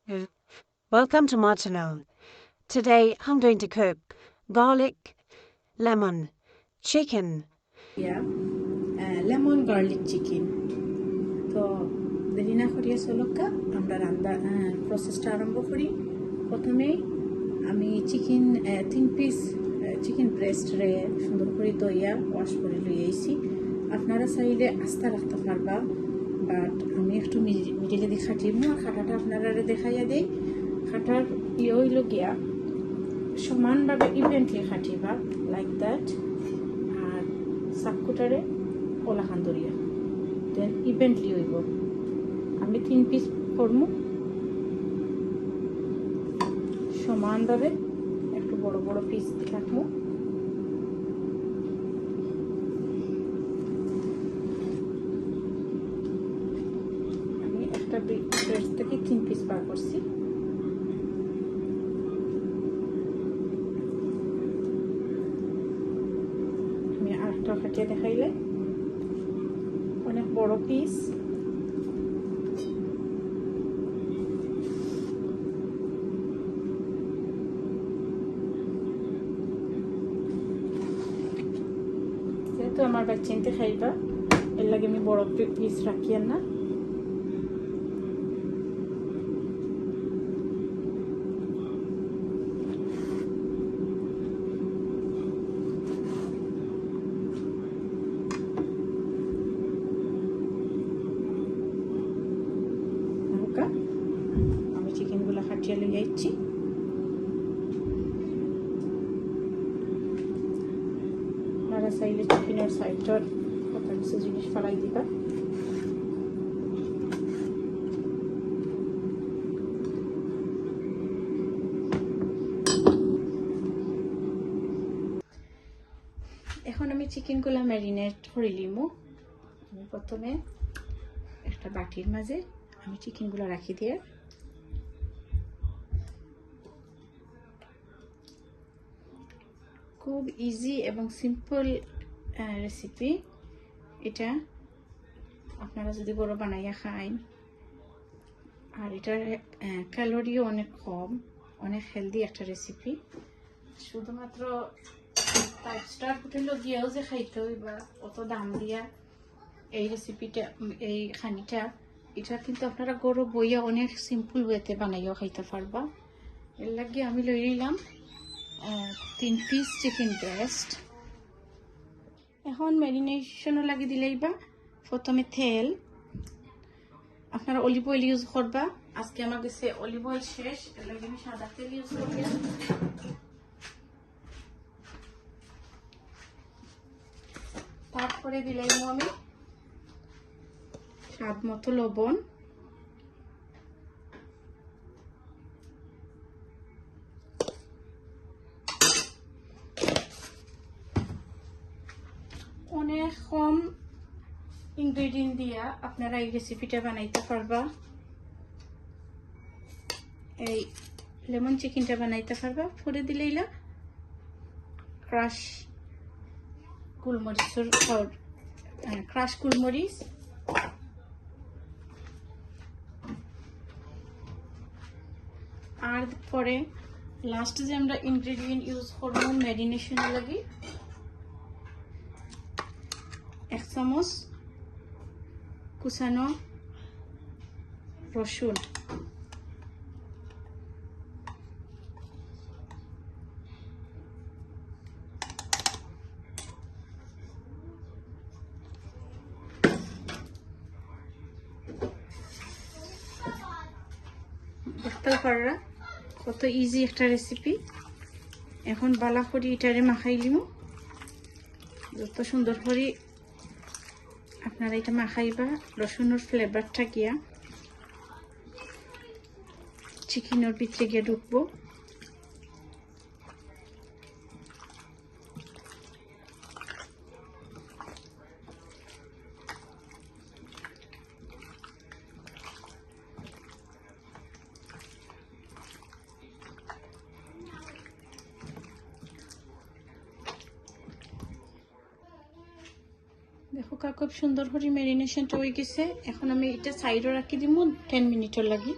Uh, Welcome to my channel. Today I'm going to cook garlic, lemon, chicken. Yeah, lemon garlic chicken. তো দেরি না করিয়া চলকা আমরা রান্না প্রসেসটা আরম্ভ করি। প্রথমে আমি চিকেন 3 পিস চিকেন ব্রেস্ট রে সুন্দর করে ধুইয়া ওয়াশ করে লই আইছি। আপনারা চাইলে আস্তা রাখতে পারবা, বাট আমি একটু মিডিলে দিয়ে খাটিমু আর খাটাটা আপনারা দেখাইয়া দেই। খাটার হইল গিয়া সমানভাবে ইভেন্টলি খাটিবা লাইক দ্যাট, আর সাবকুটারে ওলাখান দরিয়া দেন ইভেন্টলি হইব। আমি 3 পিস করমু সমানভাবে, একটু বড় বড় পিস রাখবো। আমি একটা ব্রেস্ট থেকে 3 পিস বার করছি। আমি আরেকটা কাটিয়ে দেখাইলে অনেক বড় পিস, যেহেতু আমার বাচ্চাইতে খাইবা এর লাগে আমি বড় পিস রাখি আর না। আমি চিকেনগুলো কাটিয়ে লই যাচ্ছি। আপনারা চাইলে চিকেনের সাইডটার কত কিছু জিনিস ফেলাই দিবা। এখন আমি চিকেনগুলো ম্যারিনেট করে লিমু। আমি প্রথমে একটা বাটির মাঝে আমি চিকেনগুলো রাখি দিয়ে খুব ইজি এবং সিম্পল রেসিপি এটা। আপনারা যদি বড় বানাইয়া খান, আর এটার ক্যালোরিও অনেক কম, অনেক হেলদি একটা রেসিপি। শুধুমাত্র 5 স্টার হোটেলে গিয়েও যে খাইতে হইবা অত দাম দিয়া এই রেসিপিটা, এই খানিটা, এটা কিন্তু আপনারা গরু বইয়া অনেক সিম্পল ওয়েতে বানাইও খাইতে পারবা। এর লাগে আমি লই নিলাম 3 পিস চিকেন ব্রেস্ট। এখন ম্যারিনেশনও লাগি দিলেইবা প্রথমে তেল। আপনারা অলিভ অয়েল ইউজ করবা। আজকে আমার কাছে অলিভ অয়েল শেষ, এর লাগে আমি সাদা তেল ইউজ করি। তারপরে দিলাম আমি স্বাদ মতো লবণ, অনেক কম ইনগ্রেডিয়েন্ট দিয়া আপনারা এই রেসিপিটা বানাইতে পারবা। এই লেমন চিকেনটা বানাইতে পারবা। পরে দিলেইলা ক্রাশ গোলমরিচের ক্রাশ গোলমরিচ, আর পরে লাস্টে যে আমরা ইনগ্রেডিয়েন্ট ইউজ করব ম্যারিনেশনের লাগি 1 চামচ কুচানো রসুন, দেখতেও পাররা কত ইজি একটা রেসিপি। এখন বালা করি এটারে মাখাই লিমু। যত সুন্দর করে আপনারা এটা মাখাইবা, রসুনের ফ্লেভারটা গিয়া চিকেনের ভিতরে গিয়ে ঢুকবো। দেখো খুব সুন্দর করে ম্যারিনেশনটা হয়ে গেছে। এখন আমি এটা সাইডে রাখি দিব 10 মিনিটের লাগি।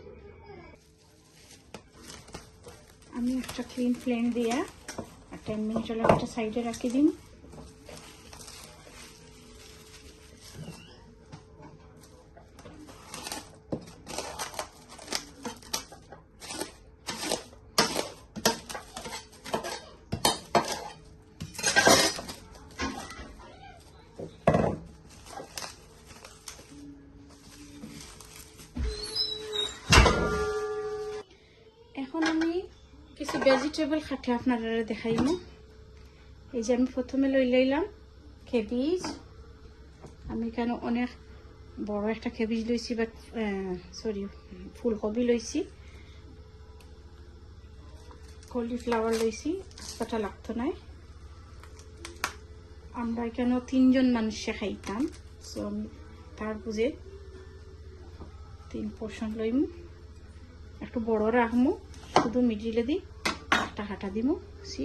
আমি একটা ক্লিন ফ্লেম দিয়া 10 মিনিট হলে একটা সাইডে রাখি দিন। এখন আমি কিছু ভেজিটেবল খাটে আপনারা দেখাইম। এই যে আমি প্রথমে লইলাম কেবিজ। আমি এখানে অনেক বড় একটা কেবিজ লইছি, বাট সরি ফুলকপি লইছি, কলিফ্লাওয়ার লইছি, আস্তাটা লাগতো নাই। আমরা এখানে 3 জন মানুষে খাইতাম, সো আমি তার বুঝে 3 পোর্শন লইমু। একটু বড় রাখমু, শুধু মিডিলে দিই একটা হাঁটা দিমু। সি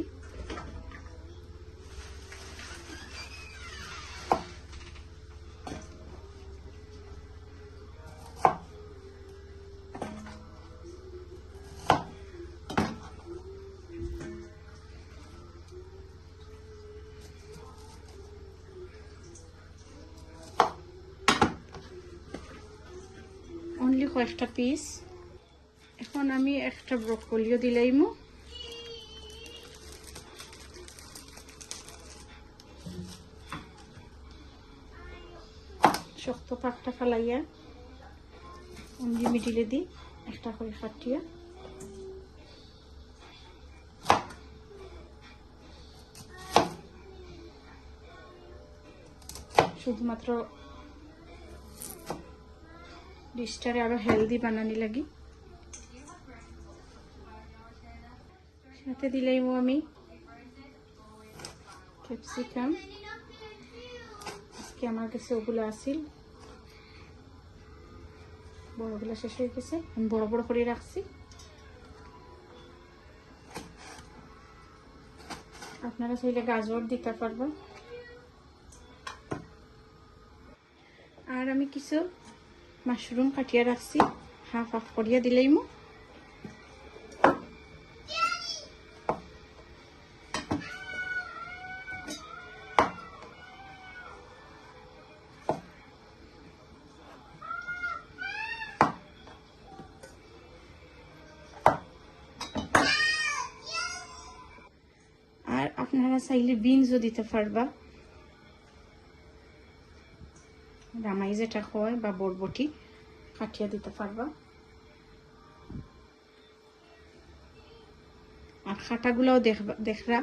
অনলি কয়েকটা পিস। এখন আমি একটা ব্রকলিও দিলাইমু। শক্ত পাকটা ফালাইয়া অনলি মিডিলে দিই একটা করে কাটিয়া। শুধুমাত্র ডিশটারে আরো হেলদি বানানি লাগি। সাথে দিলাইমু আমি ক্যাপসিকাম। আজকে আমার কাছে ওগুলো আসিল, বড়গুলো শেষ হয়ে গেছে, আমি বড় বড় করে রাখছি। আপনারা চাইলে গাজর দিতে পারবেন। আর আমি কিছু মাশরুম কাটিয়ে রাখছি, হাফ হাফ করিয়া দিলাইমু। আর আপনারা চাইলে বিনসও দিতে পারবা, রামাই যেটা হয়, বা বরবটি কাটিয়ে দিতে পারবা। আর খাটাগুলাও দেখরা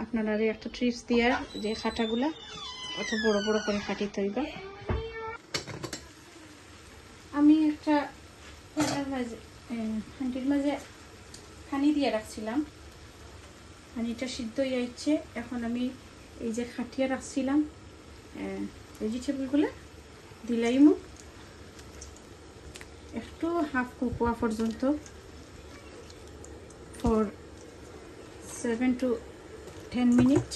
আপনারা একটা ট্রিপস দিয়ার, যে খাটাগুলা অত বড় বড় করে কাটিতে হইবা। আমি একটা হাঁটির মাঝে পানি দিয়ে রাখছিলাম, পানিটা সিদ্ধ হয়ে যাচ্ছে। এখন আমি এই যে খাটিয়ে রাখছিলাম ভেজিটেবলগুলো দিলাইমু, একটু হাফ কুক হওয়া পর্যন্ত, ফর 7 to 10 মিনিট।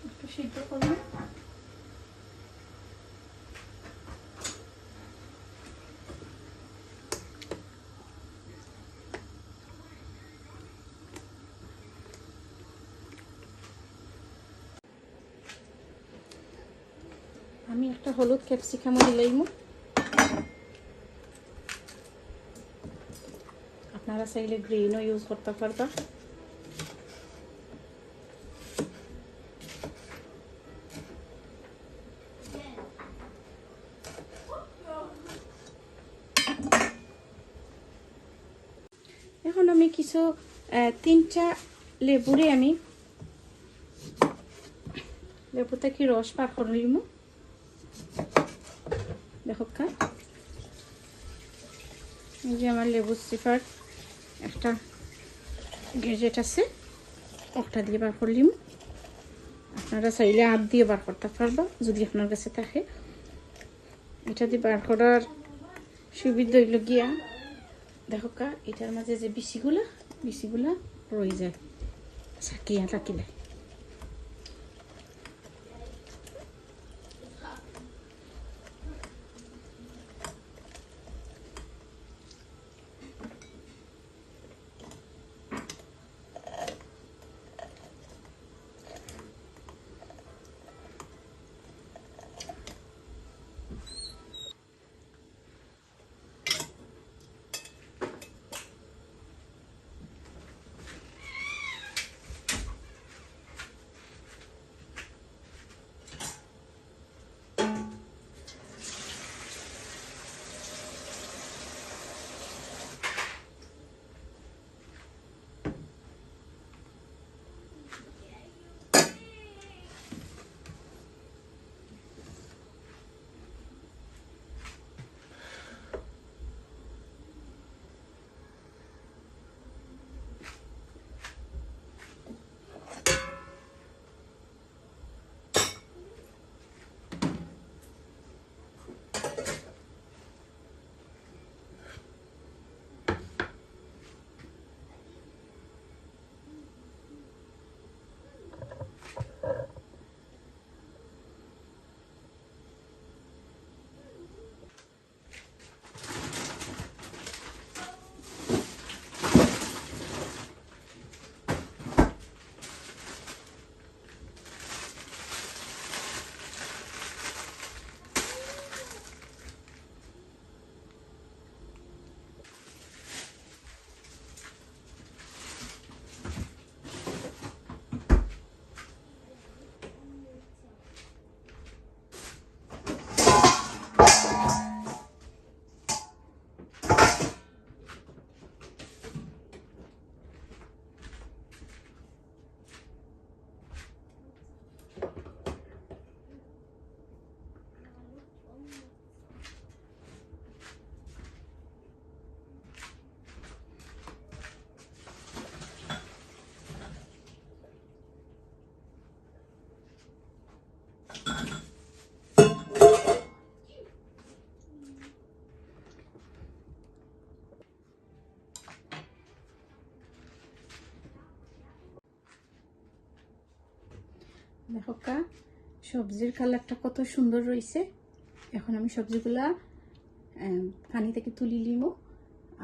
একটু সিদ্ধ করবো। আমি একটা হলুদ ক্যাপসিকামও দিলাইমু। আপনারা চাইলে গ্রিনও ইউজ করতে পারবা। এখন আমি কিছু 3টা লেবুরে আমি লেবুতে কি রস পার করে নিমু। দেখো কা, এই যে আমার লেবু সিফার একটা গেজেট আছে, ওটা দিয়ে বার করলিম। আপনারা চাইলে হাত দিয়ে বার করতে পারবা যদি আপনার কাছে থাকে। এটা দিয়ে বার করার সুবিধা হইল গিয়া, দেখো কা এটার মাঝে যে বিচিগুলা রয়ে যায় সাকিয়া থাকিলে। দেখো কা সবজির কালারটা কত সুন্দর রয়েছে। এখন আমি সবজিগুলা পানি থেকে তুলি নিব।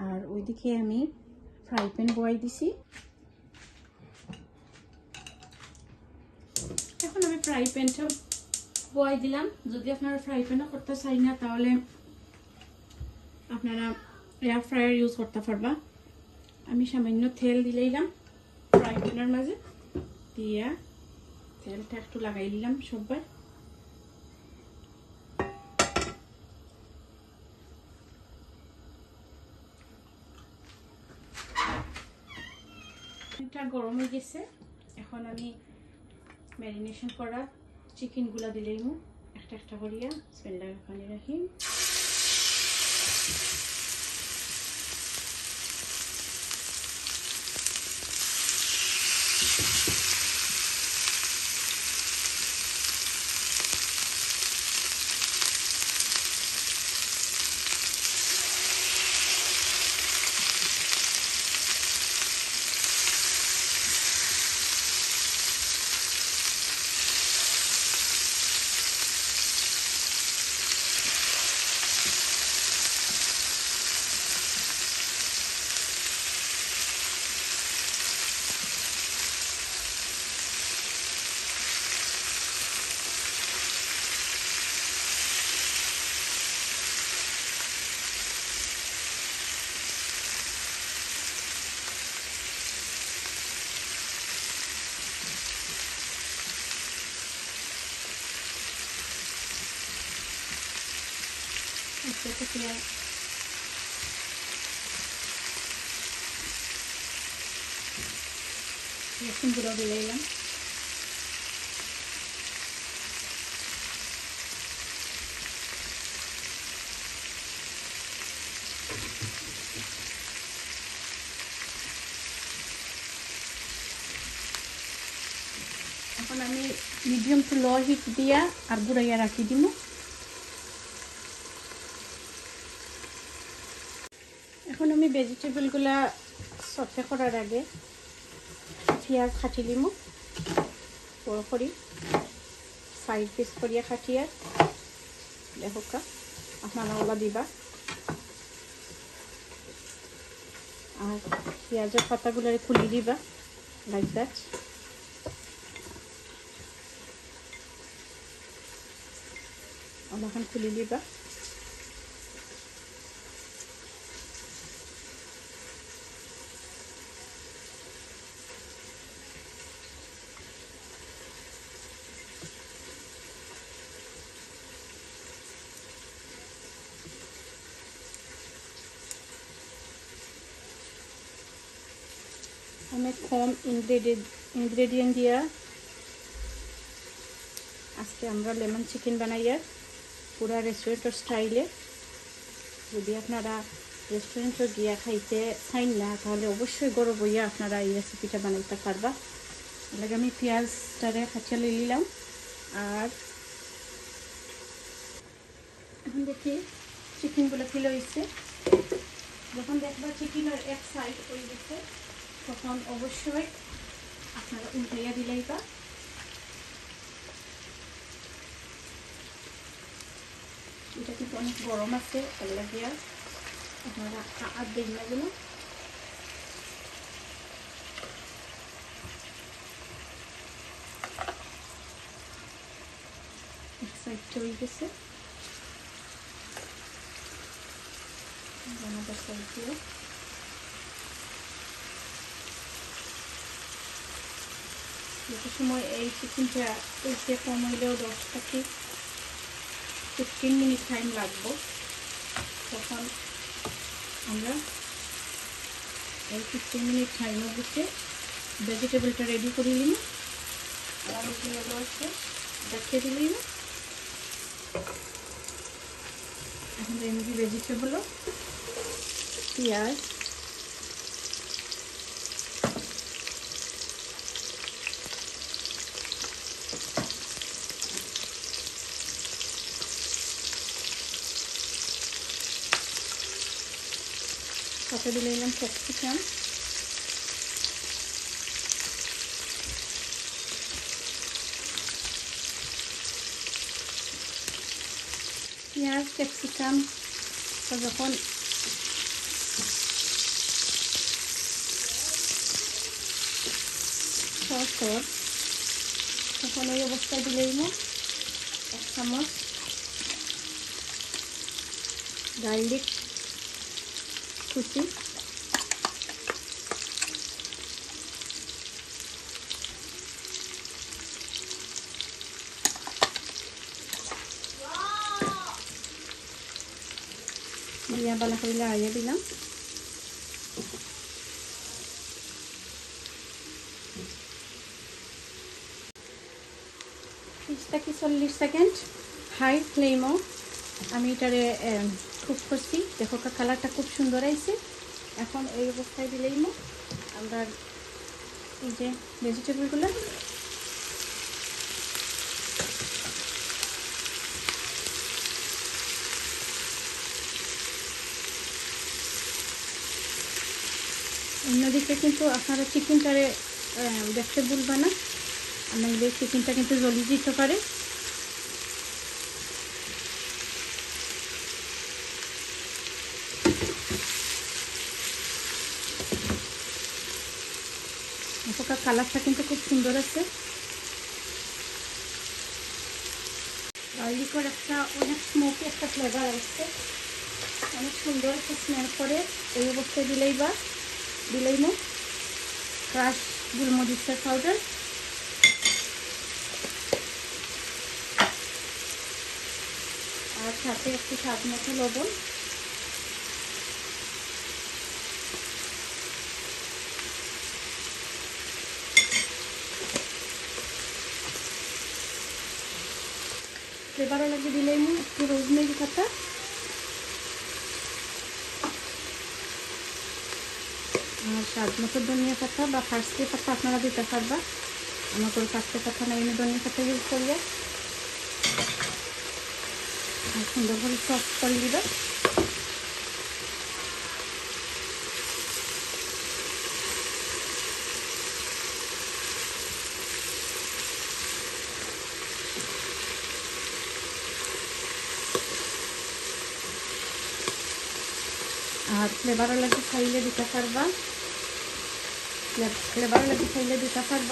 আর ওইদিকে আমি ফ্রাই প্যান বয়াই দিছি। এখন আমি ফ্রাই প্যানটা বয়াই দিলাম। যদি আপনারা ফ্রাই প্যানও করতে চাই না তাহলে আপনারা এয়ার ফ্রায়ার ইউজ করতে পারবা। আমি সামান্য তেল দিলাম ফ্রাই প্যানের মাঝে, দিয়া তেলটা একটু লাগাই দিলাম সববার। এটা গরম হয়ে গেছে। এখন আমি ম্যারিনেশন করা চিকেনগুলা দিলাম একটা একটা করিয়া। বিসমিল্লাহির রহমানির রহিম। রসুনগুলো দিলাম। এখন আমি মিডিয়াম টু লো হিট দিয়া আর গুড়াইয়া রাখি দিব। এখন আমি ভেজিটেবলগুলা সফে করার আগে পেঁয়াজ কাটি লিম বড় করি, সাইড পিস করিয়া কাটিয়া। দেখোকা আপনারা ওলা দিবা। আর পেঁয়াজের পাতাগুলো খুলি দিবা লাইক দ্যাট। ওলাখান খুলি দিবা। অনেক কম ইনগ্রেডিয়েন্ট দিয়া আজকে আমরা লেমন চিকেন বানাইয়া পুরা রেস্টুরেন্টের স্টাইলে। যদি আপনারা রেস্টুরেন্টে গিয়া খাইতে চাইন না তাহলে অবশ্যই গরম হইয়া আপনারা এই রেসিপিটা বানাইতে পারবা। এলাকা আমি পেঁয়াজটারে কাঁচা নিলাম। আর এখন দেখি চিকেনগুলো কিলো হয়েছে। যখন দেখবা চিকেনের এক সাইড হয়ে গেছে তখন অবশ্যই আপনারা উল্টাইয়া দিলাইবা। এটা কিন্তু অনেক গরম আছে, এগুলা দিয়া আপনারা আর দেন না যেন। এক সাইডটা হয়ে গেছে, আমাদের সাইড দিয়ে যত সময় এই চিকেনটা উল্টে কম হইলেও 10 থেকে 15 মিনিট টাইম লাগবে। তখন আমরা এই 15 মিনিট টাইমের ভিতরে ভেজিটেবলটা রেডি করে নিই। আর আমি যেগুলো আছে দেখিয়ে দিলাম। এখন এমনি ভেজিটেবল পেঁয়াজ, সাথে দিলাম ক্যাপসিকাম, পেঁয়াজ ক্যাপসিকাম যখন তখন এই অবস্থায় দিলেই 1 চামচ গার্লিক কুচি, দিয়া বালা করে লাড়িয়ে দিলাম। 30 থেকে 40 সেকেন্ড হাই ফ্লেমও আমি এটারে কুক করছি। দেখো কালারটা খুব সুন্দর আইছে। এখন এই অবস্থায় দিলেই আমরা এই যে ভেজিটেবলগুলো অন্যদিকে কিন্তু আপনারা চিকেনটারে দেখতে ভুলবা না, নাহলে চিকেনটা কিন্তু জ্বলি যেতে পারে। এখনকার কালারটা কিন্তু খুব সুন্দর আছে। গার্লিকের একটা অনেক স্মোকি একটা ফ্লেভার আসছে, অনেক সুন্দর একটা স্মেল করে। এই অবস্থায় দিলেই ক্রাশ গোলমরিচের পাউডার, আর সাথে একটু স্বাদ মতো লবণ, ফ্লেভারও লাগিয়ে দিলেই একটু রোজমেরি পাতা, আর স্বাদ মতো ধনিয়া পাতা বা পার্সলে পাতা আপনারা দিতে পারবা। আমার করে পার্সলে পাতা নাই, আমি ধনিয়া পাতা ইউজ করিয়া সুন্দর করে সফট করে দিবা। আর ফ্লেভারও লাগে খাইলে দিতে পারবা,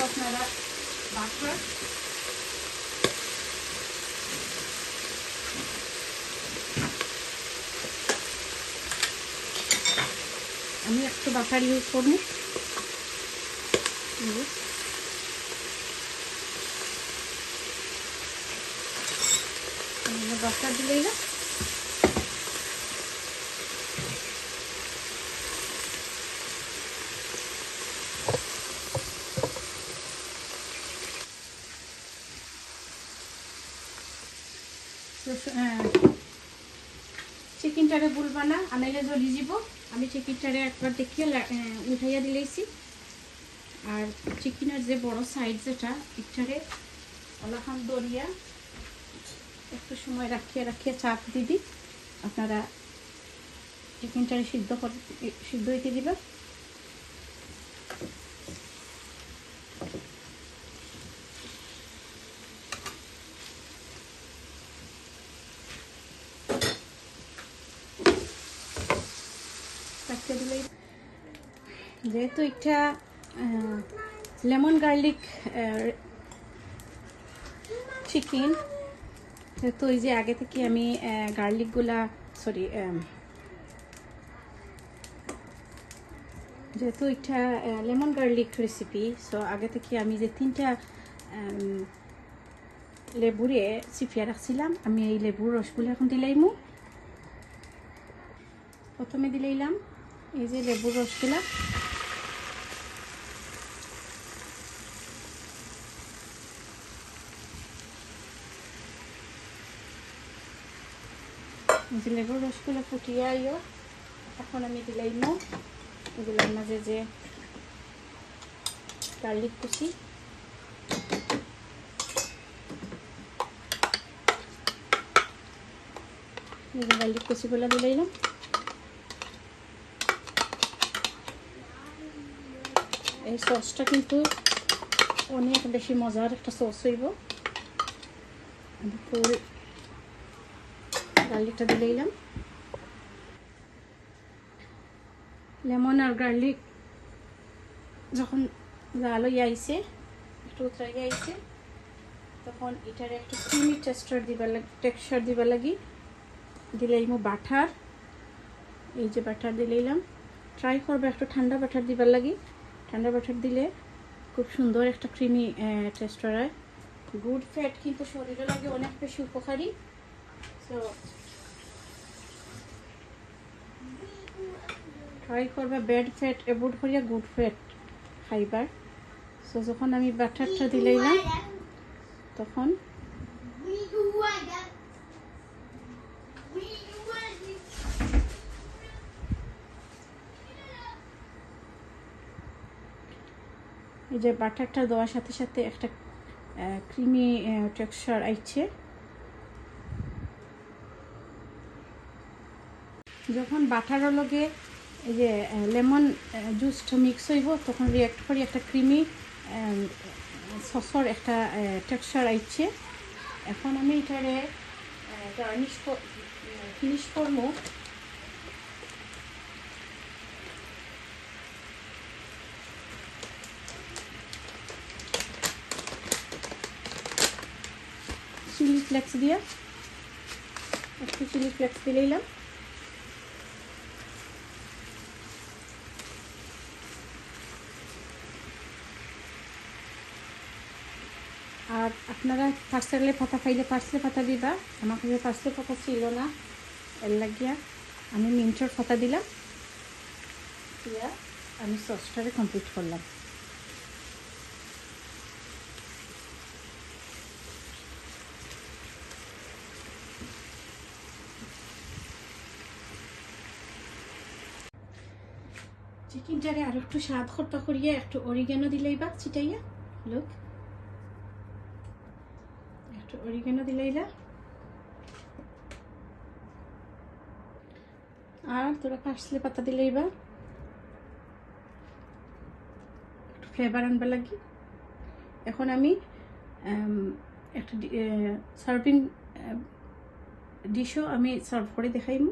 আপনারা বাটার। আমি একটু বাটার ইউজ করবো, বাটার দিলেই না চিকেনটারে ভুলবা না, আনাইলে জ্বলি যাব। আমি চিকেনটারে একবার দেখিয়ে উঠাইয়া দিলেইছি। আর চিকেনের যে বড় সাইড যেটা এটারে অলাখান দরিয়া একটু সময় রাখিয়া চাপ দিবি। আপনারা চিকেনটারে সিদ্ধ হইতে দিবা। যেহেতু এটা লেমন গার্লিক চিকেন, যেহেতু এই যে আগে থেকে আমি গার্লিকগুলা যেহেতু এটা লেমন গার্লিক রেসিপি, সো আগে থেকে আমি যে 3টা লেবুরে চিপিয়া রাখছিলাম, আমি এই লেবুর রসগুলো এখন দিলাইমু। প্রথমে দিলাইলাম এই যে লেবুর রসগুলা, যে লেবুর রসগুলো ফুটিয়ে আইও। এখন আমি দিলাইমু এগুলোর মাঝে যে গার্লিক কুচি, গার্লিক কুচিগুলো দিলাইলাম। এই সসটা কিন্তু অনেক বেশি মজার একটা সস হইব। ফুল গার্লিকটা দিলাম। লেমন আর গার্লিক যখন জাল হয়ে আইছে, একটু উতরাই আইছে, তখন এটার একটু ক্রিমি টেক্সচার দিবার লাগি দিলাইমু বাটার। এই যে বাটার দিলাম, ট্রাই করবো একটু ঠান্ডা বাটার দিবার লাগি। ঠান্ডা বাটার দিলে খুব সুন্দর একটা ক্রিমি টেক্সচার হয়। গুড ফ্যাট কিন্তু শরীরের লাগে অনেক বেশি উপকারী। সো ট্রাই করবা ব্যাড ফ্যাট অ্যাভয়েড করিয়া গুড ফ্যাট খাইবার। সো যখন আমি বাটারটা দিলাইলাম, তখন এই যে বাটারটা দেওয়ার সাথে সাথে একটা ক্রিমি টেক্সচার আইছে। যখন বাটারের লগে এই যে লেমন জুসটা মিক্স হইব, তখন রিয়াক্ট করি একটা ক্রিমি সসর একটা টেক্সচার আইছে। এখন আমি এটারে গার্নিশ ফিনিশ করবো। চিলি ফ্লেক্স দিয়া একটু চিলি ফ্লেক্স দিলাম। আর আপনারা পার্সেলে পাতা খাইলে পার্সলে পাতা দিবা। আমার কাছে পার্সলে পাতা ছিল না, এর লাগিয়া আমি মিন্টর পাতা দিলাম। দিয়া আমি সসটারে কমপ্লিট করলাম। চিকেনটারে আর একটু স্বাদ খরটা করিয়া একটু অরিগানো দিলাইবা চিটাইয়া। লোক একটু অরিগানো দিলাইলা। আর তোরা পার্সলে পাতা দিলাইবা একটু ফ্লেভার আনবার লাগি। এখন আমি একটা সার্ভিং ডিশও আমি সার্ভ করে দেখাইমু।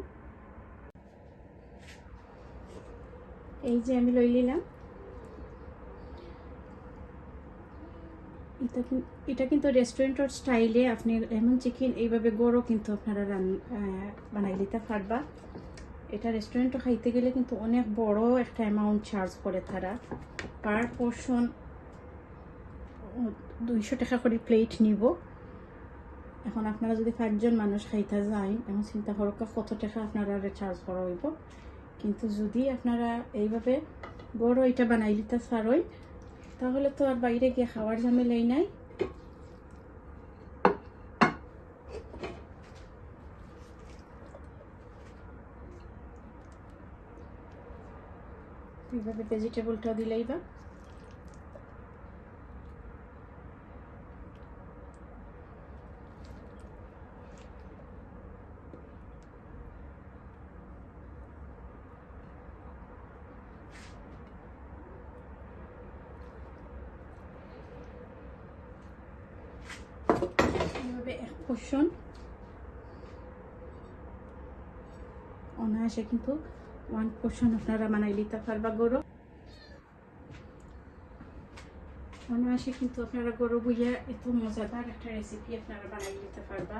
এই যে আমি লই নিলাম। এটা কিন্তু রেস্টুরেন্টের স্টাইলে আপনি লেমন চিকেন এইভাবে গড়ও কিন্তু আপনারা বানাই নিতে পারবা। এটা রেস্টুরেন্টে খাইতে গেলে কিন্তু অনেক বড় একটা অ্যামাউন্ট চার্জ করে তারা। পার পোর্শন 200 টাকা করে প্লেট নিব। এখন আপনারা যদি 5 জন মানুষ খাইতে যান, এমন চিন্তা করো কত টাকা আপনারা চার্জ করা হইব। কিন্তু যদি আপনারা এইভাবে বড় এটা বানাই নিতে পারেন, তাহলে তো আর বাইরে গিয়ে খাওয়ার ঝামেলাই নাই। এইভাবে ভেজিটেবলটা দিলাইবা। এইভাবে এক পোর্শন অনায়াসে কিন্তু 1 পোর্শন আপনারা বানাই নিতে পারবা গরু। অনায়াসে কিন্তু আপনারা গরু বুইয়া এত মজাদার একটা রেসিপি আপনারা বানাই নিতে পারবা।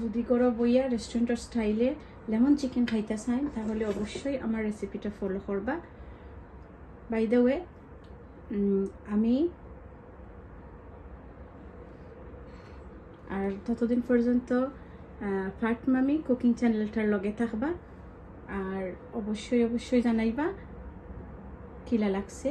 যদি গরু বুইয়া রেস্টুরেন্টের স্টাইলে লেমন চিকেন খাইতে চান, তাহলে অবশ্যই আমার রেসিপিটা ফলো করবা। বাই দ্য ওয়ে, আমি আর ততদিন পর্যন্ত ফাট মামি কুকিং চ্যানেলটার লগে থাকবা। আর অবশ্যই জানাইবা কিলা লাগছে।